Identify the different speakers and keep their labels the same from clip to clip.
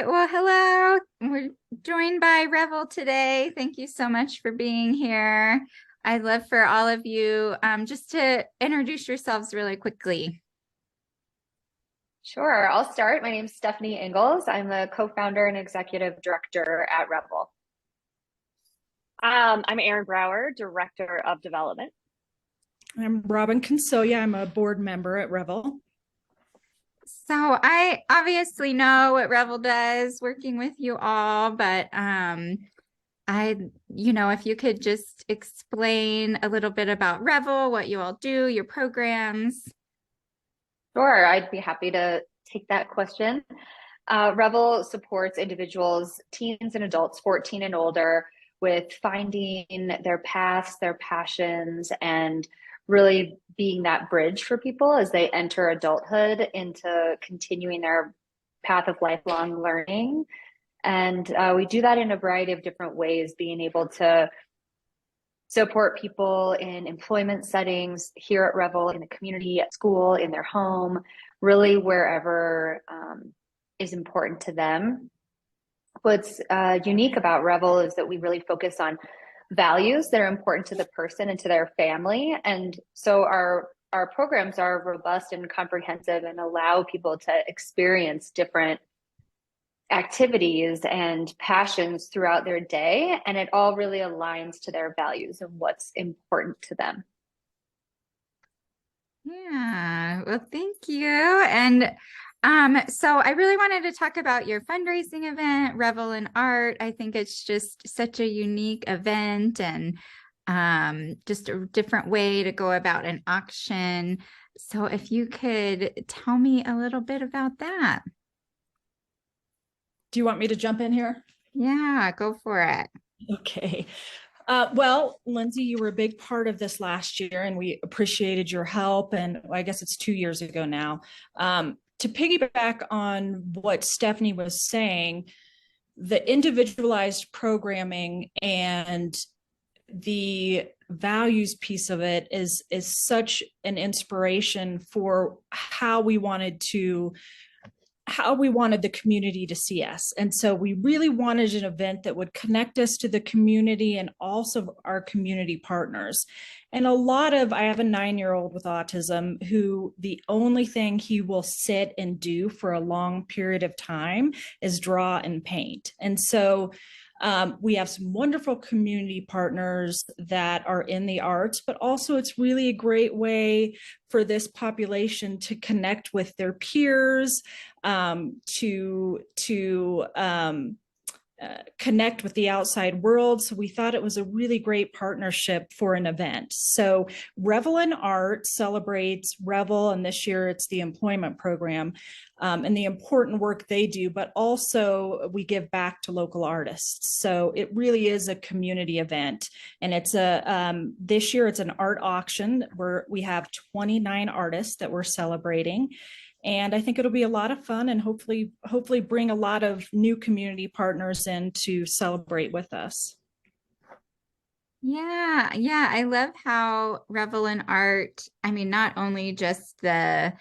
Speaker 1: right. Well, hello. We're joined by Revel today. Thank you so much for being here. I'd love for all of you just to introduce yourselves really quickly.
Speaker 2: Sure, I'll start. My name is Stephanie Ingalls. I'm the co-founder and executive director at REVEL.
Speaker 3: I'm Erin Brower, Director of Development.
Speaker 4: I'm Robin Consolia. I'm a board member at REVEL.
Speaker 1: So I obviously know what Revel does working with you all, but if you could just explain a little bit about Revel, what you all do, your programs.
Speaker 2: Sure, I'd be happy to take that question. REVEL supports individuals, teens and adults 14 and older with finding their paths, their passions, and really being that bridge for people as they enter adulthood into continuing their path of lifelong learning. And we do that in a variety of different ways, being able to support people in employment settings here at REVEL, in the community, at school, in their home, really wherever is important to them. What's unique about REVEL is that we really focus on values that are important to the person and to their family. And so our programs are robust and comprehensive and allow people to experience different activities and passions throughout their day. And it all really aligns to their values and what's important to them.
Speaker 1: Yeah, well, thank you. And so I really wanted to talk about your fundraising event, Revel in Art. I think it's just such a unique event and just a different way to go about an auction. So if you could tell me a little bit about that.
Speaker 4: Do you want me to jump in here?
Speaker 1: Yeah, go for it.
Speaker 4: Okay. Well, Lindsay, you were a big part of this last year, and we appreciated your help. And I guess it's 2 years ago now. To piggyback on what Stephanie was saying, the individualized programming and the values piece of it is such an inspiration for how we wanted the community to see us. And so we really wanted an event that would connect us to the community and also our community partners. And I have a 9-year-old with autism who the only thing he will sit and do for a long period of time is draw and paint. And so we have some wonderful community partners that are in the arts, but also it's really a great way for this population to connect with their peers, connect with the outside world. So we thought it was a really great partnership for an event. So Revel in Art celebrates Revel, and this year it's the employment program and the important work they do, but also we give back to local artists. So it really is a community event. And it's this year it's an art auction where we have 29 artists that we're celebrating. And I think it'll be a lot of fun and hopefully bring a lot of new community partners in to celebrate with us.
Speaker 1: Yeah, I love how Revel in Art, I mean, not only just the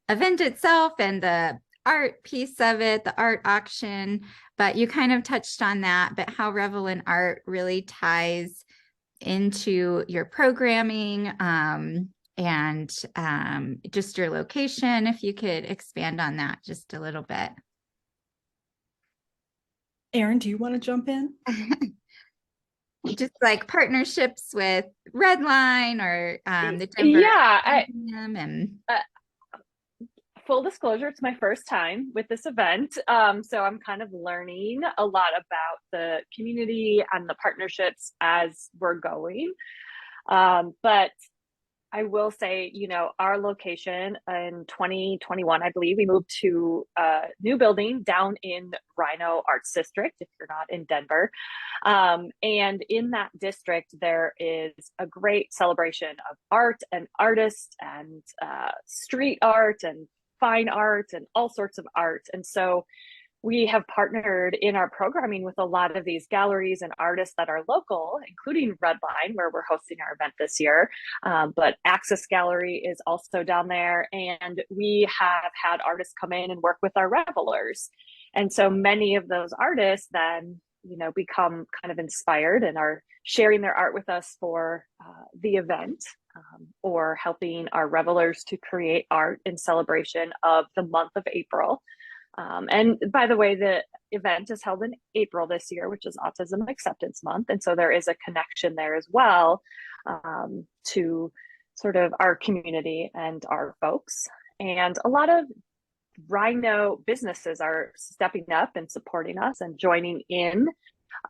Speaker 1: event itself and the art piece of it, the art auction, but you kind of touched on that, but how Revel in Art really ties into your programming and just your location, if you could expand on that just a little bit.
Speaker 4: Erin, do you want to jump in?
Speaker 1: Just like partnerships with Redline or the Denver
Speaker 3: Museum. Full disclosure, it's my first time with this event. So I'm kind of learning a lot about the community and the partnerships as we're going. But I will say, our location in 2021, I believe we moved to a new building down in Rhino Arts District, if you're not in Denver. And in that district, there is a great celebration of art and artists and street art and fine art and all sorts of art. And so we have partnered in our programming with a lot of these galleries and artists that are local, including Redline, where we're hosting our event this year. But Access Gallery is also down there. And we have had artists come in and work with our revelers. And so many of those artists then, become kind of inspired and are sharing their art with us for the event, or helping our revelers to create art in celebration of the month of April. And by the way, the event is held in April this year, which is Autism Acceptance Month. And so there is a connection there as well, to sort of our community and our folks. And a lot of Rhino businesses are stepping up and supporting us and joining in,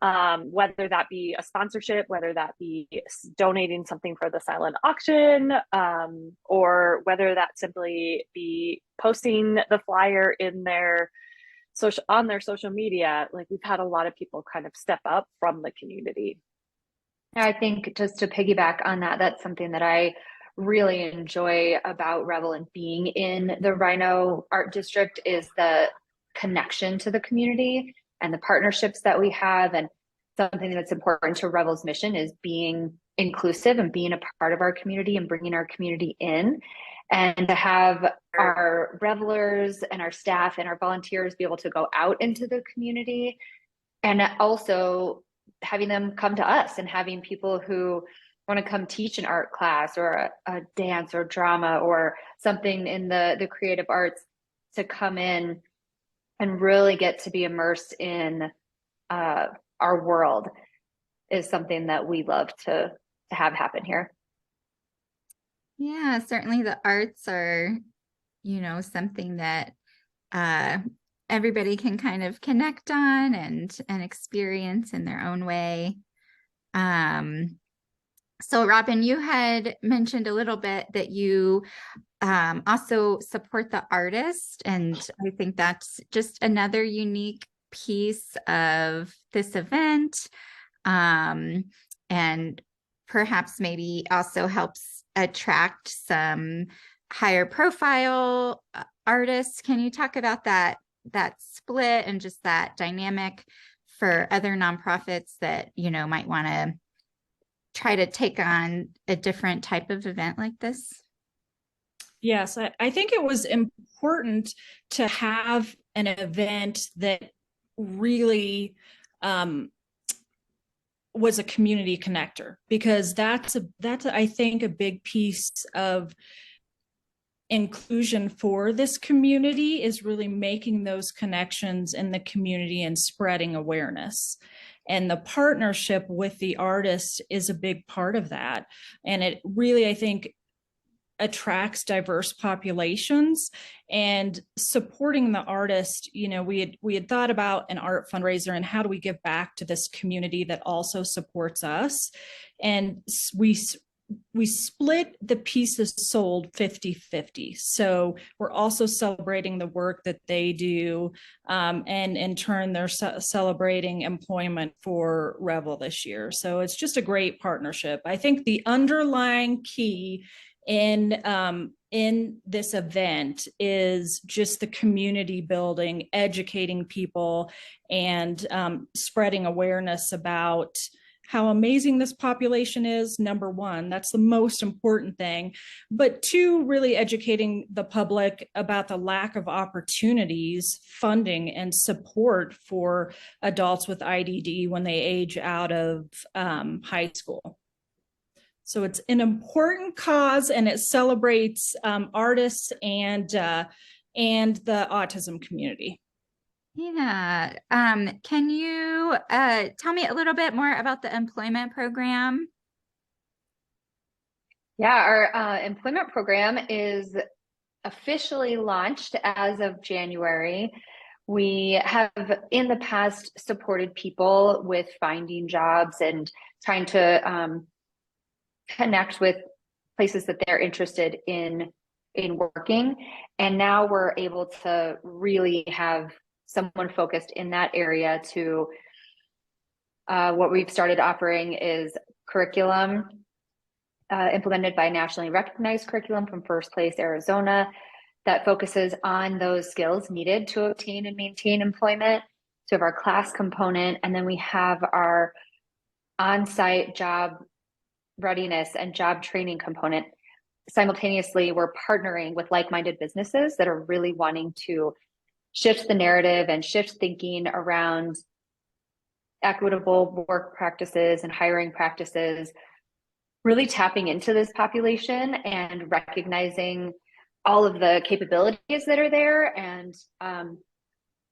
Speaker 3: whether that be a sponsorship, whether that be donating something for the silent auction, or whether that simply be posting the flyer in their social media. Like, we've had a lot of people kind of step up from the community.
Speaker 2: I think, just to piggyback on that, that's something that I really enjoy about Revel and being in the Rhino Art District, is the connection to the community and the partnerships that we have. And something that's important to Revel's mission is being inclusive and being a part of our community and bringing our community in, and to have our revelers and our staff and our volunteers be able to go out into the community, and also having them come to us, and having people who want to come teach an art class or a dance or drama or something in the creative arts, to come in and really get to be immersed in our world, is something that we love to have happen here.
Speaker 1: Yeah, certainly the arts are, something that everybody can kind of connect on and experience in their own way. So Robin, you had mentioned a little bit that you also support the artist, and I think that's just another unique piece of this event, and perhaps maybe also helps attract some higher profile artists. Can you talk about that split and just that dynamic for other nonprofits that might want to try to take on a different type of event like this?
Speaker 4: Yes, I think it was important to have an event that really was a community connector, because that's I think a big piece of inclusion for this community, is really making those connections in the community and spreading awareness. And the partnership with the artist is a big part of that. And it really, I think, attracts diverse populations. And supporting the artist, we had thought about an art fundraiser and how do we give back to this community that also supports us. And we split the pieces sold 50-50. So we're also celebrating the work that they do. And in turn, they're celebrating employment for Revel this year. So it's just a great partnership. I think the underlying key in this event is just the community building, educating people, and spreading awareness about how amazing this population is. Number one, that's the most important thing. But two, really educating the public about the lack of opportunities, funding, and support for adults with IDD when they age out of high school. So it's an important cause, and it celebrates artists and the autism community.
Speaker 1: Yeah. Can you tell me a little bit more about the employment program?
Speaker 2: Yeah, our employment program is officially launched as of January. We have in the past supported people with finding jobs and trying to connect with places that they're interested in working. And now we're able to really have someone focused in that area. To what we've started offering is curriculum implemented by nationally recognized curriculum from First Place, Arizona, that focuses on those skills needed to obtain and maintain employment. So we have our class component, and then we have our on-site job readiness and job training component. Simultaneously, we're partnering with like-minded businesses that are really wanting to shift the narrative and shift thinking around equitable work practices and hiring practices, really tapping into this population and recognizing all of the capabilities that are there, and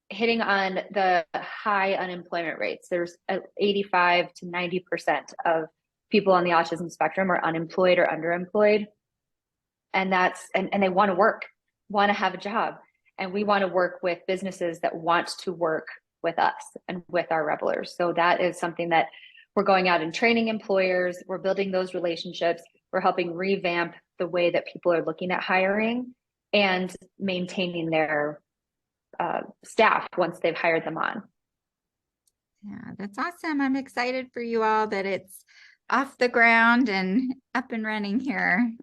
Speaker 2: hitting on the high unemployment rates. There's 85 to 90% of people on the autism spectrum are unemployed or underemployed. And they want to work, want to have a job. And we want to work with businesses that want to work with us and with our revelers. So that is something that we're going out and training employers. We're building those relationships. We're helping revamp the way that people are looking at hiring and maintaining their staff once they've hired them on.
Speaker 1: Yeah, that's awesome. I'm excited for you all that it's off the ground and up and running here.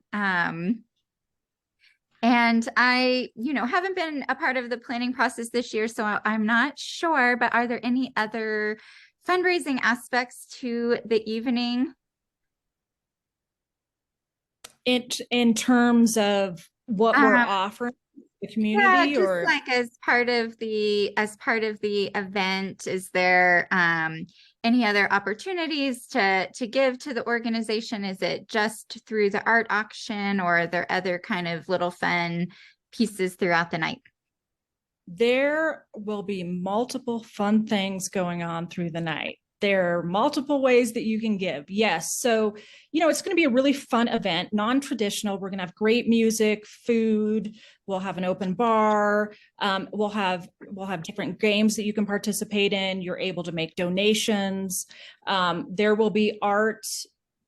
Speaker 1: And I, haven't been a part of the planning process this year, so I'm not sure, but are there any other fundraising aspects to the evening?
Speaker 4: In terms of what we're offering the community,
Speaker 1: yeah, just like as part of the event, is there any other opportunities to give to the organization? Is it just through the art auction, or are there other kind of little fun pieces throughout the night?
Speaker 4: There will be multiple fun things going on through the night. There are multiple ways that you can give. Yes. So, it's going to be a really fun event, non-traditional. We're going to have great music, food. We'll have an open bar. We'll have different games that you can participate in. You're able to make donations. There will be art,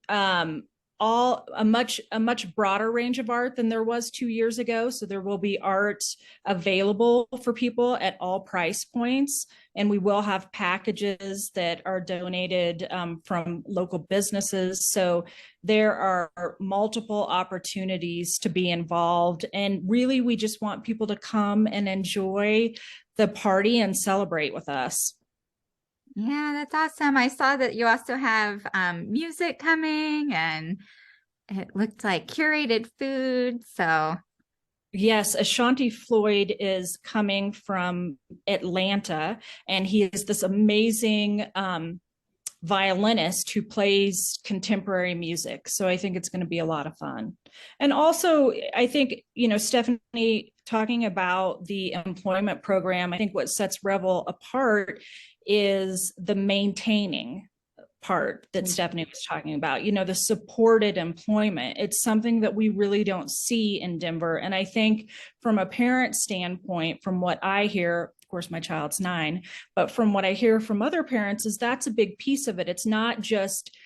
Speaker 4: a much broader range of art than there was 2 years ago. So there will be art available for people at all price points. And we will have packages that are donated from local businesses. So there are multiple opportunities to be involved. And really, we just want people to come and enjoy the party and celebrate with us.
Speaker 1: Yeah, that's awesome. I saw that you also have music coming, and it looked like curated food. So
Speaker 4: yes, Ashanti Floyd is coming from Atlanta, and he is this amazing violinist who plays contemporary music. So I think it's going to be a lot of fun. And also, I think, Stephanie, talking about the employment program, I think what sets REVEL apart is the maintaining part that Stephanie was talking about, the supported employment. It's something that we really don't see in Denver. And I think from a parent standpoint, from what I hear, of course, my child's 9, but from what I hear from other parents is that's a big piece of it. It's not just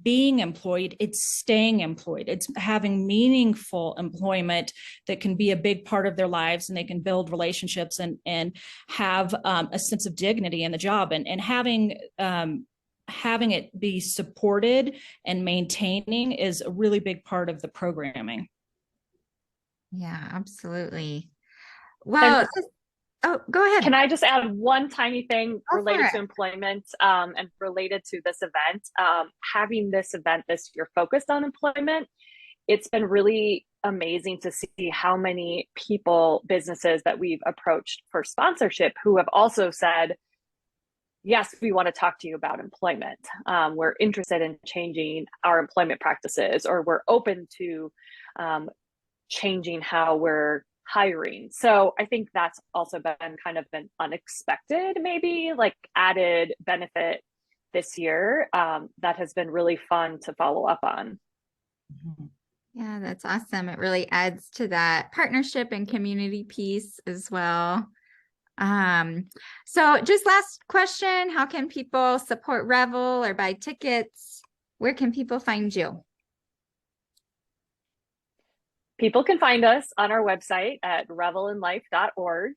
Speaker 4: being employed, it's staying employed. It's having meaningful employment that can be a big part of their lives, and they can build relationships and have a sense of dignity in the job, and having it be supported and maintaining is a really big part of the programming.
Speaker 1: yeah, absolutely. Well, oh, go ahead.
Speaker 3: Can I just add one tiny thing related to employment and related to this event? Having this event this year focused on employment, it's been really amazing to see how many people, businesses that we've approached for sponsorship who have also said, yes, we want to talk to you about employment. We're interested in changing our employment practices, or we're open to changing how we're hiring. So I think that's also been kind of an unexpected, maybe like added benefit this year that has been really fun to follow up on.
Speaker 1: Yeah, that's awesome. It really adds to that partnership and community piece as well. So just last question, how can people support REVEL or buy tickets? Where can people find you?
Speaker 3: People can find us on our website at revelinlife.org.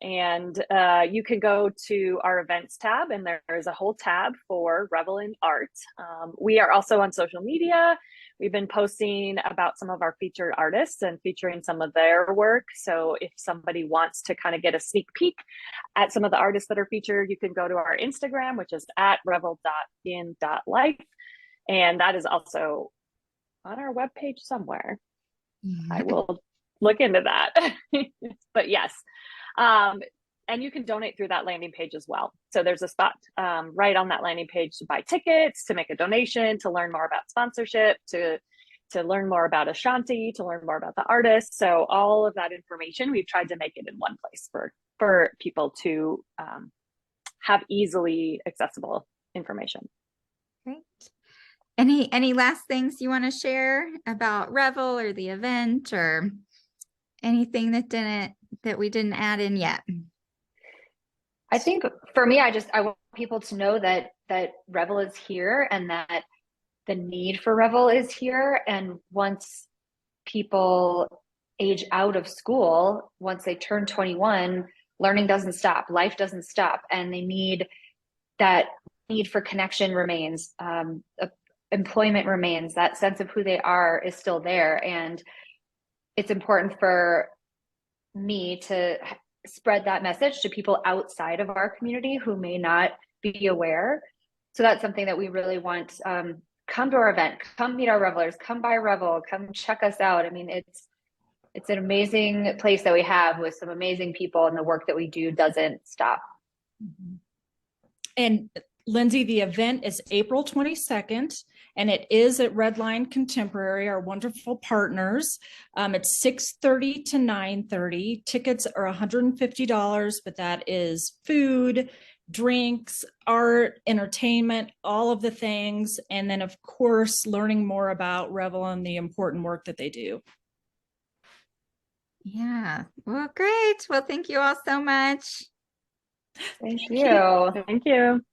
Speaker 3: And you can go to our events tab, and there's a whole tab for REVEL in Art. We are also on social media. We've been posting about some of our featured artists and featuring some of their work. So if somebody wants to kind of get a sneak peek at some of the artists that are featured, you can go to our Instagram, which is at revel.in.life. And that is also on our webpage somewhere. I will look into that. But yes, And you can donate through that landing page as well. So there's a spot right on that landing page to buy tickets, to make a donation, to learn more about sponsorship, to learn more about Ashanti, to learn more about the artist. So all of that information, we've tried to make it in one place for people to have easily accessible information.
Speaker 1: Great. Any last things you want to share about Revel or the event, or anything that we didn't add in yet?
Speaker 2: I think for me, I want people to know that Revel is here, and that the need for Revel is here. And once people age out of school, once they turn 21, learning doesn't stop, life doesn't stop, and that need for connection remains, employment remains, that sense of who they are is still there. And it's important for me to spread that message to people outside of our community who may not be aware. So that's something that we really want. Come to our event, come meet our revelers, come by Revel, come check us out. I mean, it's an amazing place that we have with some amazing people, and the work that we do doesn't stop.
Speaker 4: And Lindsay, the event is April 22nd, and it is at Redline Contemporary, our wonderful partners. It's 6:30 to 9:30. Tickets are $150, but that is food, drinks, art, entertainment, all of the things. And then, of course, learning more about Revel and the important work that they do.
Speaker 1: Yeah. Well, great. Well, thank you all so much.
Speaker 2: Thank you.
Speaker 3: Thank you.